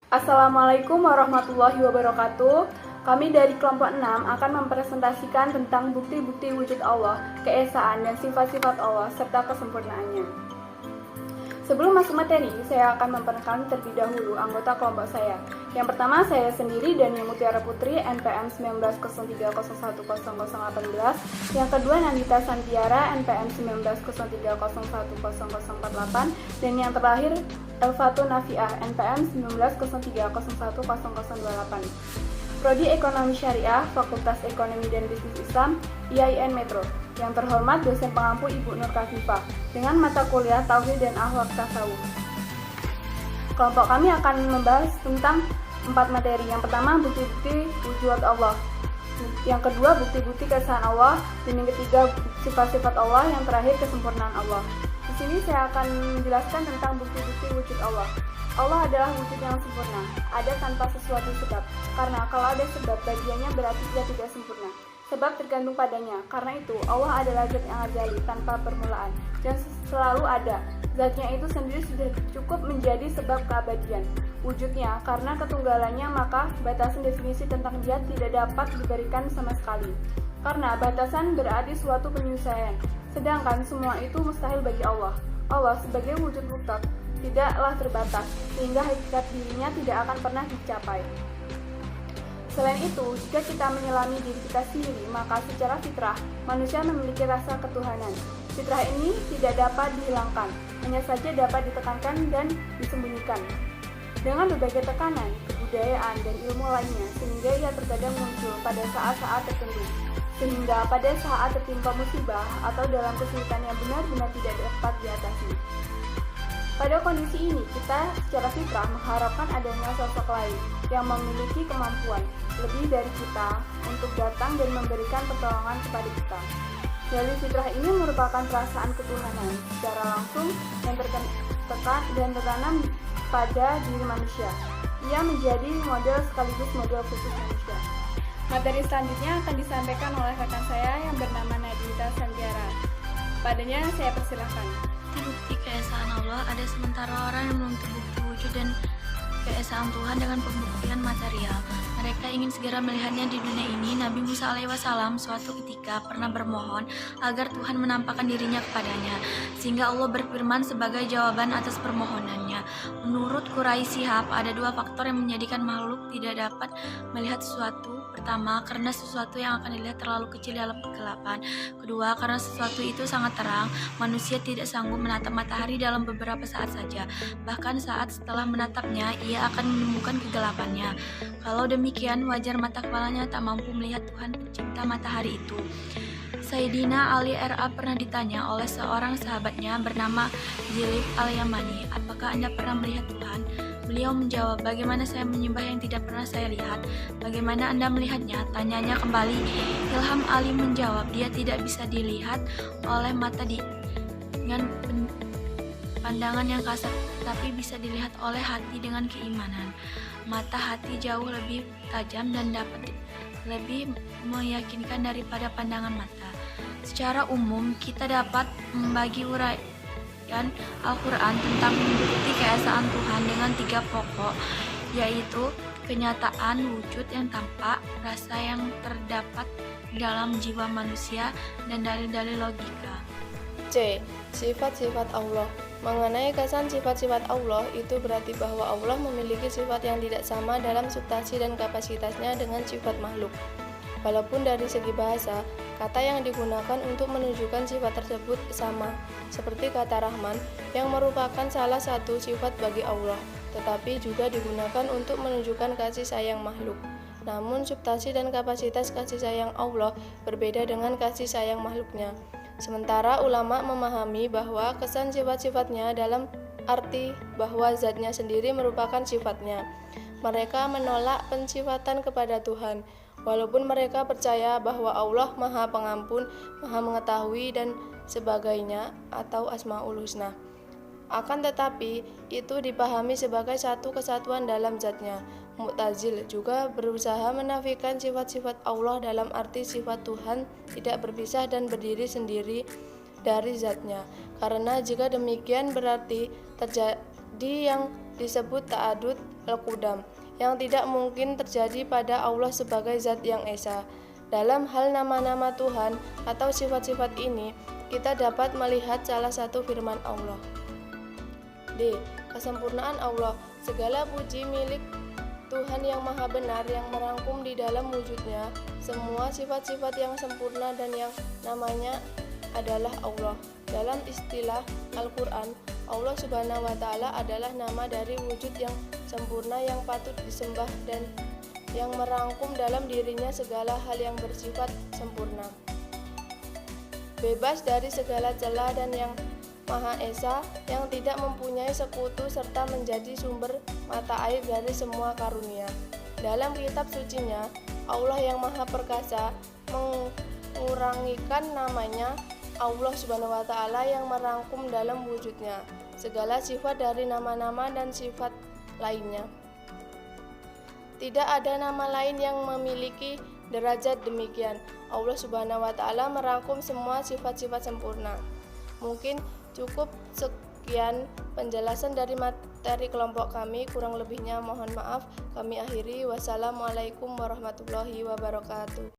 Assalamualaikum warahmatullahi wabarakatuh. Kami dari kelompok 6 akan mempresentasikan tentang bukti-bukti wujud Allah, keesaan dan sifat-sifat Allah serta kesempurnaannya. Sebelum masuk materi, saya akan memperkenalkan terlebih dahulu anggota kelompok saya. Yang pertama, saya sendiri Dania Mutiara Putri, NPM 1903010018. Yang kedua, Nandita Santiara, NPM 1903010048. Dan yang terakhir, Elvato Nafiah, NPM 1903010028. Prodi Ekonomi Syariah, Fakultas Ekonomi dan Bisnis Islam, IAIN Metro. Yang terhormat dosen pengampu Ibu Nur Kafifah dengan mata kuliah Tauhid dan Akhlak Tasawuf. Kelompok kami akan membahas tentang 4 materi. Yang pertama, bukti-bukti wujud Allah. Yang kedua, bukti-bukti keesaan Allah. Dan yang ketiga, sifat-sifat Allah. Yang terakhir, kesempurnaan Allah. Di sini saya akan menjelaskan tentang bukti-bukti wujud Allah. Allah adalah wujud yang sempurna, ada tanpa sesuatu sebab. Karena kalau ada sebab bagiannya berarti dia tidak sempurna. Sebab tergantung padanya. Karena itu Allah adalah zat yang azali tanpa permulaan dan selalu ada. Zatnya itu sendiri sudah cukup menjadi sebab keabadian wujudnya. Karena ketunggalannya maka batasan definisi tentang dia tidak dapat diberikan sama sekali. Karena batasan berarti suatu penyesuaian. Sedangkan semua itu mustahil bagi Allah. Allah sebagai wujud mutlak tidaklah terbatas, sehingga hakikat dirinya tidak akan pernah dicapai. Selain itu, jika kita menyelami diri kita sendiri, maka secara fitrah, manusia memiliki rasa ketuhanan. Fitrah ini tidak dapat dihilangkan, hanya saja dapat ditekankan dan disembunyikan dengan berbagai tekanan, kebudayaan, dan ilmu lainnya, sehingga ia terkadang muncul pada saat-saat tertentu. Sehingga pada saat tertimpa musibah atau dalam kesulitan yang benar-benar tidak dapat diatasi. Pada kondisi ini, kita secara fitrah mengharapkan adanya sosok lain yang memiliki kemampuan lebih dari kita untuk datang dan memberikan pertolongan kepada kita. Dalil fitrah ini merupakan perasaan ketuhanan secara langsung yang tertanam pada diri manusia. Ia menjadi model sekaligus model khusus manusia. Materi selanjutnya akan disampaikan oleh rekan saya yang bernama Nandita Santiara. Padanya saya persilahkan. Bukti keesaan Allah, ada sementara orang yang menuntut bukti wujud dan keesaan Tuhan dengan pembuktian material. Mereka ingin segera melihatnya di dunia ini. Nabi Musa alaihissalam suatu ketika pernah bermohon agar Tuhan menampakkan dirinya kepadanya, sehingga Allah berfirman sebagai jawaban atas permohonannya. Menurut Quraisy Shihab, ada 2 faktor yang menjadikan makhluk tidak dapat melihat sesuatu. Pertama, karena sesuatu yang akan dilihat terlalu kecil dalam kegelapan. Kedua, karena sesuatu itu sangat terang, manusia tidak sanggup menatap matahari dalam beberapa saat saja. Bahkan saat setelah menatapnya, ia akan menemukan kegelapannya. Kalau demikian, wajar mata kepalanya tak mampu melihat Tuhan pencipta matahari itu. Sayyidina Ali R.A. pernah ditanya oleh seorang sahabatnya bernama Jilib al-Yamani, apakah Anda pernah melihat Tuhan? Beliau menjawab, bagaimana saya menyembah yang tidak pernah saya lihat? Bagaimana Anda melihatnya? Tanyanya kembali. Ilham Ali menjawab, dia tidak bisa dilihat oleh mata dengan pandangan yang kasar, tapi bisa dilihat oleh hati dengan keimanan. Mata hati jauh lebih tajam dan dapat lebih meyakinkan daripada pandangan mata. Secara umum, kita dapat membagi uraian Al-Quran tentang bukti keesaan Tuhan dengan 3 pokok, yaitu kenyataan wujud yang tampak, rasa yang terdapat dalam jiwa manusia, dan dalil-dalil logika. C. Sifat-sifat Allah. Mengenai kesan sifat-sifat Allah, itu berarti bahwa Allah memiliki sifat yang tidak sama dalam substansi dan kapasitasnya dengan sifat makhluk. Walaupun dari segi bahasa, kata yang digunakan untuk menunjukkan sifat tersebut sama, seperti kata Rahman, yang merupakan salah satu sifat bagi Allah, tetapi juga digunakan untuk menunjukkan kasih sayang makhluk. Namun, substansi dan kapasitas kasih sayang Allah berbeda dengan kasih sayang makhluknya. Sementara ulama memahami bahwa kesan sifat-sifatnya dalam arti bahwa zatnya sendiri merupakan sifatnya. Mereka menolak pensifatan kepada Tuhan, walaupun mereka percaya bahwa Allah Maha Pengampun, Maha Mengetahui, dan sebagainya, atau Asmaul Husna. Akan tetapi, itu dipahami sebagai satu kesatuan dalam zatnya. Mu'tazil juga berusaha menafikan sifat-sifat Allah dalam arti sifat Tuhan tidak berpisah dan berdiri sendiri dari zatnya. Karena jika demikian berarti terjadi yang disebut ta'adud al-qudam, yang tidak mungkin terjadi pada Allah sebagai zat yang esa. Dalam hal nama-nama Tuhan atau sifat-sifat ini, kita dapat melihat salah satu firman Allah. D. Kesempurnaan Allah. Segala puji milik Tuhan yang maha benar yang merangkum di dalam wujudnya semua sifat-sifat yang sempurna dan yang namanya adalah Allah. Dalam istilah Al-Quran, Allah Subhanahu wa Ta'ala adalah nama dari wujud yang sempurna yang patut disembah dan yang merangkum dalam dirinya segala hal yang bersifat sempurna, bebas dari segala celah dan yang Maha Esa, yang tidak mempunyai sekutu serta menjadi sumber mata air dari semua karunia. Dalam kitab sucinya, Allah yang Maha Perkasa mengurangikan namanya Allah Subhanahu wa Ta'ala yang merangkum dalam wujudnya segala sifat dari nama-nama dan sifat lainnya. Tidak ada nama lain yang memiliki derajat demikian. Allah Subhanahu wa Ta'ala merangkum semua sifat-sifat sempurna. Mungkin cukup sekian penjelasan dari materi kelompok kami, kurang lebihnya mohon maaf. Kami akhiri. Wassalamualaikum warahmatullahi wabarakatuh.